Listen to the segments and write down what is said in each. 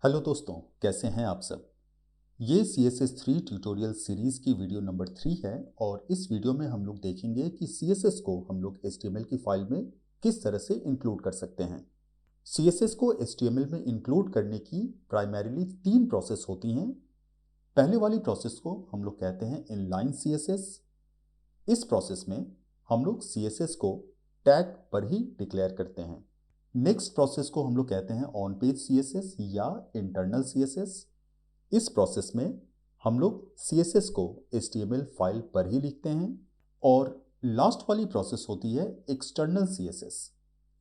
Hello दोस्तों, कैसे हैं आप सब। ये CSS3 ट्यूटोरियल सीरीज़ की वीडियो नंबर 3 है और इस वीडियो में हम लोग देखेंगे कि CSS को हम लोग HTML की फाइल में किस तरह से इंक्लूड कर सकते हैं। CSS को HTML में इंक्लूड करने की प्राइमरीली 3 प्रोसेस होती हैं। पहले वाली प्रोसेस को हम लोग कहते हैं इनलाइन CSS। इस प्रोसेस में हम लोग CSS को टैग पर ही डिक्लेयर करते हैं। नेक्स्ट प्रोसेस को हम लोग कहते हैं ऑन पेज CSS या इंटरनल CSS। इस प्रोसेस में हम लोग CSS को HTML फाइल पर ही लिखते हैं। और लास्ट वाली प्रोसेस होती है एक्सटर्नल CSS।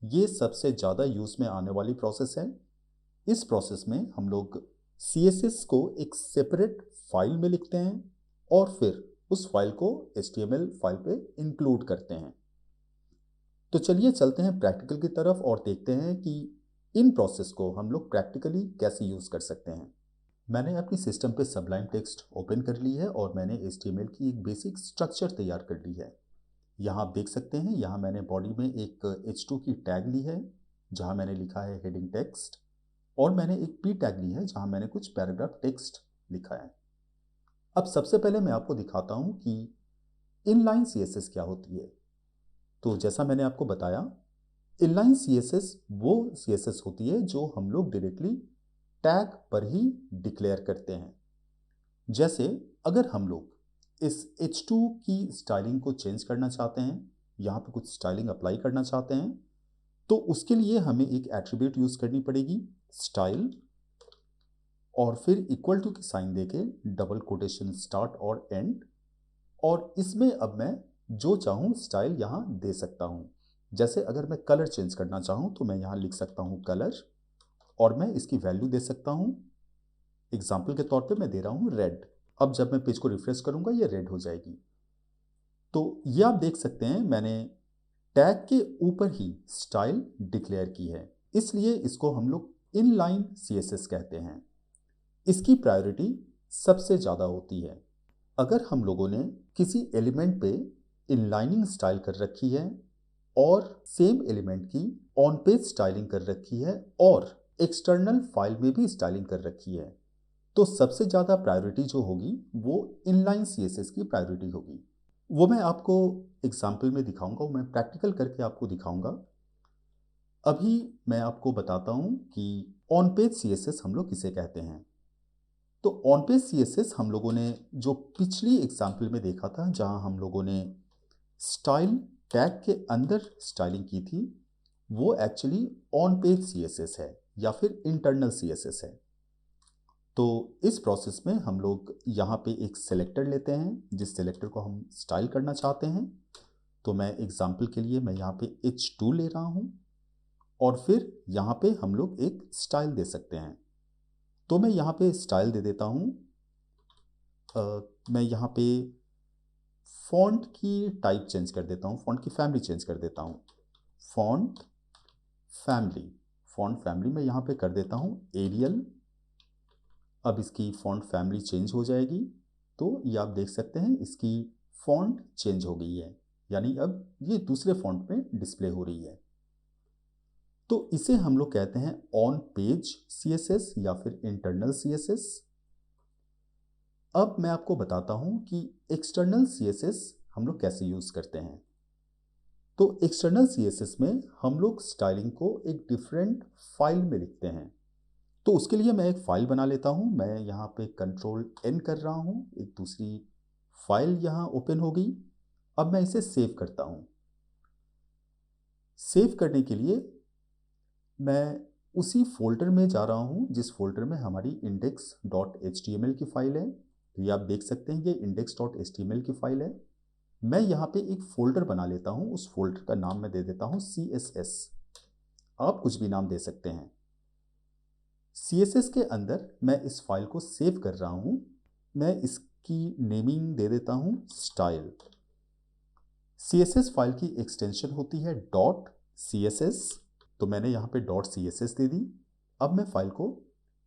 ये सबसे ज़्यादा यूज़ में आने वाली प्रोसेस है। इस प्रोसेस में हम लोग CSS को एक सेपरेट फाइल में लिखते हैं और फिर उस फाइल को HTML फाइल पे इंक्लूड करते हैं। तो चलिए चलते हैं प्रैक्टिकल की तरफ और देखते हैं कि इन प्रोसेस को हम लोग प्रैक्टिकली कैसे यूज़ कर सकते हैं। मैंने अपनी सिस्टम पे सबलाइम टेक्स्ट ओपन कर ली है और मैंने HTML की एक बेसिक स्ट्रक्चर तैयार कर ली है। यहाँ आप देख सकते हैं, यहाँ मैंने बॉडी में एक H2 की टैग ली है जहाँ मैंने लिखा है हेडिंग टेक्स्ट, और मैंने एक P टैग ली है जहाँ मैंने कुछ पैराग्राफ टेक्स्ट लिखा है। अब सबसे पहले मैं आपको दिखाता हूँ कि इनलाइन CSS क्या होती है। तो जैसा मैंने आपको बताया, इनलाइन CSS वो CSS होती है जो हम लोग डायरेक्टली टैग पर ही डिक्लेयर करते हैं। जैसे अगर हम लोग इस H2 की स्टाइलिंग को चेंज करना चाहते हैं, यहाँ पे कुछ स्टाइलिंग अप्लाई करना चाहते हैं, तो उसके लिए हमें एक एट्रीब्यूट यूज़ करनी पड़ेगी, स्टाइल, और फिर इक्वल टू की साइन देके डबल कोटेशन स्टार्ट और एंड। और इसमें अब मैं जो चाहूँ स्टाइल यहाँ दे सकता हूँ। जैसे अगर मैं कलर चेंज करना चाहूँ तो मैं यहाँ लिख सकता हूँ कलर, और मैं इसकी वैल्यू दे सकता हूँ, एग्जाम्पल के तौर पे मैं दे रहा हूँ रेड। अब जब मैं पेज को रिफ्रेश करूँगा ये रेड हो जाएगी। तो ये आप देख सकते हैं मैंने टैग के ऊपर ही स्टाइल डिक्लेयर की है, इसलिए इसको हम लोग इनलाइन CSS कहते हैं। इसकी प्रायोरिटी सबसे ज़्यादा होती है। अगर हम लोगों ने किसी एलिमेंट पे इनलाइनिंग स्टाइल कर रखी है और सेम एलिमेंट की ऑन पेज स्टाइलिंग कर रखी है और एक्सटर्नल फाइल में भी स्टाइलिंग कर रखी है, तो सबसे ज़्यादा प्रायोरिटी जो होगी वो इनलाइन CSS की प्रायोरिटी होगी। वो मैं आपको एग्जाम्पल में दिखाऊंगा, वो मैं प्रैक्टिकल करके आपको दिखाऊंगा। अभी मैं आपको बताता हूँ कि ऑन पेज CSS हम लोग किसे कहते हैं। तो ऑन पेज CSS हम लोगों ने जो पिछली एग्जाम्पल में देखा था, जहां हम लोगों ने स्टाइल टैग के अंदर स्टाइलिंग की थी, वो एक्चुअली ऑन पेज CSS है या फिर इंटरनल CSS है। तो इस प्रोसेस में हम लोग यहाँ पे एक सेलेक्टर लेते हैं जिस सेलेक्टर को हम स्टाइल करना चाहते हैं। तो मैं एग्जाम्पल के लिए मैं यहाँ पे H2 ले रहा हूँ और फिर यहाँ पे हम लोग एक स्टाइल दे सकते हैं। तो मैं यहाँ पे स्टाइल दे देता हूँ। मैं यहाँ पे फॉन्ट की टाइप चेंज कर देता हूँ, फॉन्ट की फैमिली चेंज कर देता हूँ। फॉन्ट फैमिली, फॉन्ट फैमिली में यहाँ पे कर देता हूँ एरियल। अब इसकी फॉन्ट फैमिली चेंज हो जाएगी। तो ये आप देख सकते हैं इसकी फॉन्ट चेंज हो गई है, यानी अब ये दूसरे फॉन्ट में डिस्प्ले हो रही है। तो इसे हम लोग कहते हैं ऑन पेज CSS या फिर इंटरनल CSS। अब मैं आपको बताता हूं कि एक्सटर्नल CSS हम लोग कैसे यूज करते हैं। तो एक्सटर्नल CSS में हम लोग स्टाइलिंग को एक डिफरेंट फाइल में लिखते हैं। तो उसके लिए मैं एक फाइल बना लेता हूं। मैं यहाँ पे कंट्रोल N कर रहा हूं, एक दूसरी फाइल यहाँ ओपन हो गई। अब मैं इसे सेव करता हूं। सेव करने के लिए मैं उसी फोल्डर में जा रहा हूं जिस फोल्डर में हमारी index.html की फाइल है। ये आप देख सकते हैं, ये index.html की फाइल है। मैं यहाँ पे एक फोल्डर बना लेता हूँ, उस फोल्डर का नाम मैं दे देता हूँ CSS। आप कुछ भी नाम दे सकते हैं। CSS के अंदर मैं इस फाइल को सेव कर रहा हूँ। मैं इसकी नेमिंग दे देता हूँ स्टाइल। CSS फाइल की एक्सटेंशन होती है .css, तो मैंने यहाँ पे .css दे दी। अब मैं फाइल को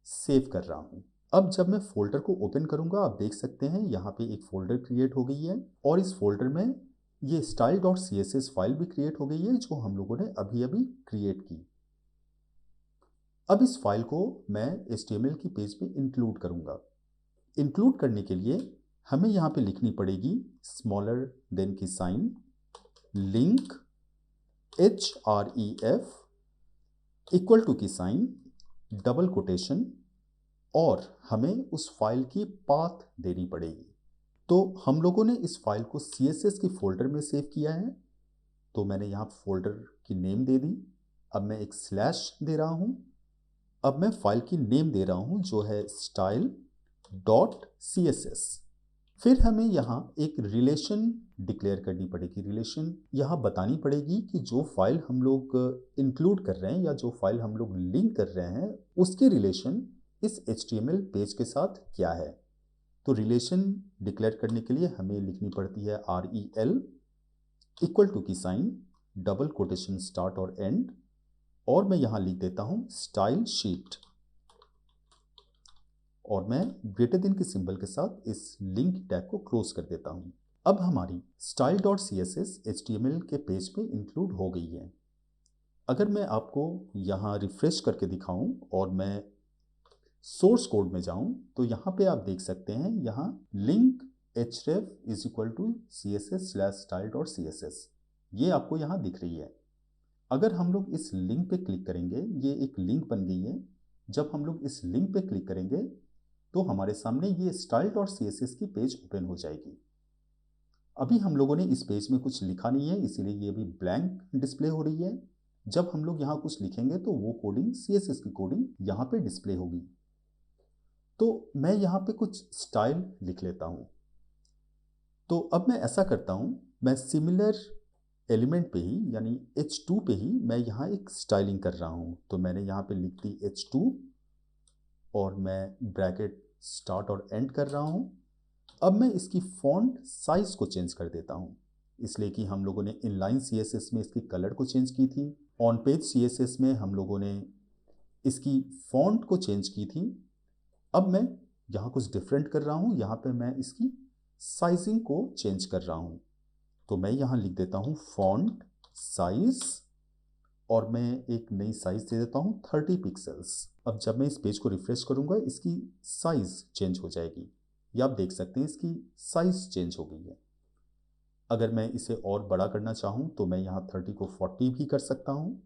सेव कर रहा हूँ। अब जब मैं फोल्डर को ओपन करूंगा, आप देख सकते हैं यहाँ पे एक फोल्डर क्रिएट हो गई है और इस फोल्डर में ये style.css फाइल भी क्रिएट हो गई है जो हम लोगों ने अभी अभी क्रिएट की। अब इस फाइल को मैं HTML की पेज पे इंक्लूड करूँगा। इंक्लूड करने के लिए हमें यहाँ पे लिखनी पड़ेगी स्मॉलर देन की sign, link href equal to की साइन, डबल कोटेशन, और हमें उस फाइल की पाथ देनी पड़ेगी। तो हम लोगों ने इस फाइल को CSS की फोल्डर में सेव किया है, तो मैंने यहाँ फोल्डर की नेम दे दी। अब मैं एक स्लैश दे रहा हूँ। अब मैं फाइल की नेम दे रहा हूँ जो है style.css। फिर हमें यहाँ एक रिलेशन डिक्लेयर करनी पड़ेगी। रिलेशन यहाँ बतानी पड़ेगी कि जो फाइल हम लोग इंक्लूड कर रहे हैं या जो फाइल हम लोग लिंक कर रहे हैं उसकी रिलेशन इस HTML पेज के साथ क्या है। तो रिलेशन डिक्लेयर करने के लिए हमें लिखनी पड़ती है rel इक्वल टू की साइन, डबल कोटेशन स्टार्ट और एंड, और मैं यहाँ लिख देता हूँ स्टाइल शीट, और मैं ग्रेटर देन के सिंबल के साथ इस लिंक टैग को क्लोज कर देता हूँ। अब हमारी style.css HTML के पेज पे इंक्लूड हो गई है। अगर मैं आपको यहाँ रिफ्रेश करके दिखाऊं और मैं सोर्स कोड में जाऊं तो यहाँ पे आप देख सकते हैं, यहाँ link href is equal to css/style.css ये आपको यहाँ दिख रही है। अगर हम लोग इस लिंक पे क्लिक करेंगे, ये एक लिंक बन गई है। जब हम लोग इस लिंक पे क्लिक करेंगे तो हमारे सामने ये style.css की पेज ओपन हो जाएगी। अभी हम लोगों ने इस पेज में कुछ लिखा नहीं है, इसीलिए ये अभी ब्लैंक डिस्प्ले हो रही है। जब हम लोग यहाँ कुछ लिखेंगे तो वो कोडिंग, CSS की कोडिंग यहाँ पे डिस्प्ले होगी। तो मैं यहाँ पे कुछ स्टाइल लिख लेता हूँ। तो अब मैं ऐसा करता हूँ, मैं सिमिलर एलिमेंट पे ही यानी H2 पे ही मैं यहाँ एक स्टाइलिंग कर रहा हूँ। तो मैंने यहाँ पे लिख दी H2 और मैं ब्रैकेट स्टार्ट और एंड कर रहा हूँ। अब मैं इसकी फॉन्ट साइज को चेंज कर देता हूँ, इसलिए कि हम लोगों ने इनलाइन CSS में इसकी कलर को चेंज की थी, ऑन पेज CSS में हम लोगों ने इसकी फॉन्ट को चेंज की थी। अब मैं यहाँ कुछ डिफरेंट कर रहा हूँ, यहाँ पे मैं इसकी साइजिंग को चेंज कर रहा हूँ। तो मैं यहाँ लिख देता हूँ फॉन्ट साइज, और मैं एक नई साइज दे देता हूँ 30 पिक्सल्स। अब जब मैं इस पेज को रिफ्रेश करूँगा इसकी साइज चेंज हो जाएगी। ये आप देख सकते हैं, इसकी साइज चेंज हो गई है। अगर मैं इसे और बड़ा करना चाहूँ तो मैं यहाँ 30 को 40 भी कर सकता हूँ।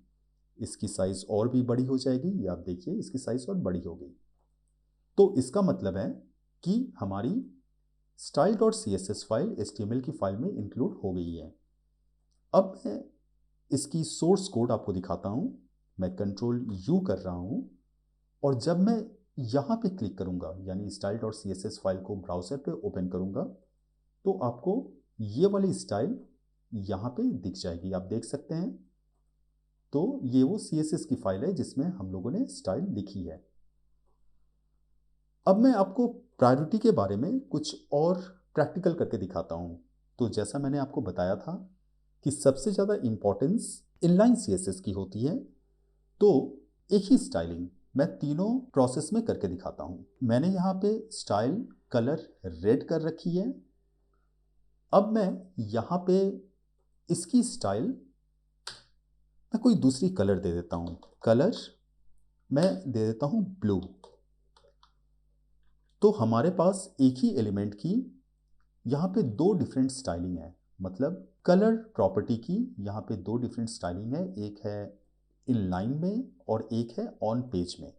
इसकी साइज और भी बड़ी हो जाएगी। ये आप देखिए, इसकी साइज और बड़ी हो गई। तो इसका मतलब है कि हमारी style.css फाइल HTML की फाइल में इंक्लूड हो गई है। अब मैं इसकी सोर्स कोड आपको दिखाता हूँ। मैं Ctrl+U कर रहा हूँ, और जब मैं यहाँ पे क्लिक करूँगा यानी style.css फाइल को ब्राउज़र पे ओपन करूँगा तो आपको ये वाली स्टाइल यहाँ पे दिख जाएगी, आप देख सकते हैं। तो ये वो CSS की फाइल है जिसमें हम लोगों ने स्टाइल लिखी है। अब मैं आपको प्रायोरिटी के बारे में कुछ और प्रैक्टिकल करके दिखाता हूँ। तो जैसा मैंने आपको बताया था कि सबसे ज़्यादा इम्पोर्टेंस इनलाइन CSS की होती है, तो एक ही स्टाइलिंग मैं तीनों प्रोसेस में करके दिखाता हूँ। मैंने यहाँ पे स्टाइल कलर रेड कर रखी है। अब मैं यहाँ पे इसकी स्टाइल मैं कोई दूसरी कलर दे देता हूँ। कलर मैं दे देता हूँ ब्लू। तो हमारे पास एक ही एलिमेंट की यहाँ पे दो डिफरेंट स्टाइलिंग है, मतलब कलर प्रॉपर्टी की यहाँ पे दो डिफरेंट स्टाइलिंग है। एक है इनलाइन में और एक है ऑन पेज में।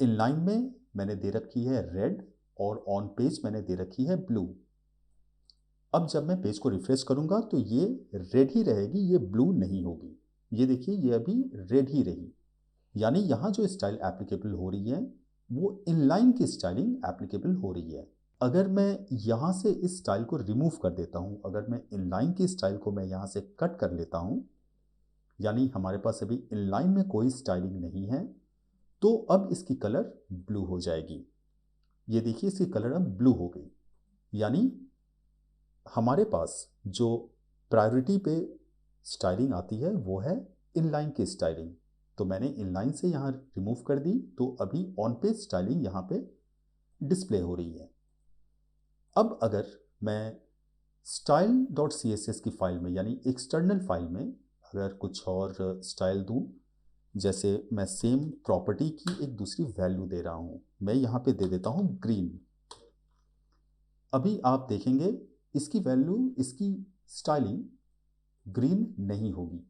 इनलाइन में मैंने दे रखी है रेड और ऑन पेज मैंने दे रखी है ब्लू। अब जब मैं पेज को रिफ्रेश करूँगा तो ये रेड ही रहेगी, ये ब्लू नहीं होगी। ये देखिए, ये अभी रेड ही रही, यानी यहाँ जो स्टाइल एप्लीकेबल हो रही है वो इनलाइन की स्टाइलिंग एप्लीकेबल हो रही है। अगर मैं यहाँ से इस स्टाइल को रिमूव कर देता हूँ, अगर मैं इनलाइन की स्टाइल को मैं यहाँ से कट कर लेता हूँ, यानी हमारे पास अभी इनलाइन में कोई स्टाइलिंग नहीं है, तो अब इसकी कलर ब्लू हो जाएगी। ये देखिए, इसकी कलर अब ब्लू हो गई, यानी हमारे पास जो प्रायोरिटी पे स्टाइलिंग आती है वो है इनलाइन की स्टाइलिंग। तो मैंने इनलाइन से यहाँ रिमूव कर दी, तो अभी ऑन पेज स्टाइलिंग यहाँ पे डिस्प्ले हो रही है। अब अगर मैं style.css की फाइल में यानी एक्सटर्नल फाइल में अगर कुछ और स्टाइल दूँ जैसे मैं सेम प्रॉपर्टी की एक दूसरी वैल्यू दे रहा हूं, मैं यहां पे दे देता हूं ग्रीन। अभी आप देखेंगे इसकी वैल्यू, इसकी स्टाइलिंग ग्रीन नहीं होगी।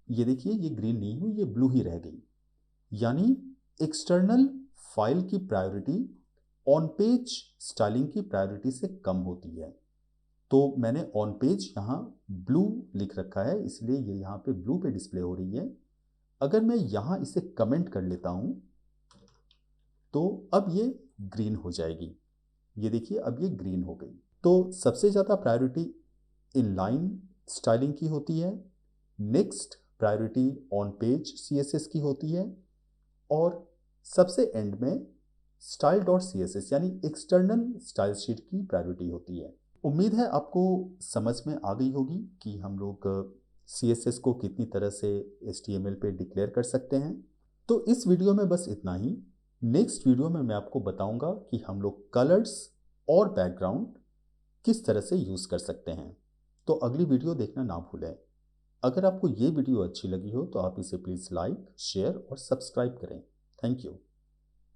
ये देखिए, ये ग्रीन नहीं हुई, ये ब्लू ही रह गई। यानी एक्सटर्नल फाइल की प्रायोरिटी ऑन पेज स्टाइलिंग की प्रायोरिटी से कम होती है। तो मैंने ऑन पेज यहाँ ब्लू लिख रखा है, इसलिए ये यहाँ पे ब्लू पे डिस्प्ले हो रही है। अगर मैं यहाँ इसे कमेंट कर लेता हूँ तो अब ये ग्रीन हो जाएगी। ये देखिए, अब ये ग्रीन हो गई। तो सबसे ज़्यादा प्रायोरिटी इनलाइन स्टाइलिंग की होती है, next priority on page CSS की होती है, और सबसे एंड में स्टाइल डॉट CSS यानी एक्सटर्नल स्टाइल शीट की प्रायोरिटी होती है। उम्मीद है आपको समझ में आ गई होगी कि हम लोग CSS को कितनी तरह से HTML पे डिक्लेयर कर सकते हैं। तो इस वीडियो में बस इतना ही। नेक्स्ट वीडियो में मैं आपको बताऊंगा कि हम लोग कलर्स और बैकग्राउंड किस तरह से यूज़ कर सकते हैं। तो अगली वीडियो देखना ना भूलें। अगर आपको ये वीडियो अच्छी लगी हो तो आप इसे प्लीज़ लाइक, शेयर और सब्सक्राइब करें। Thank you.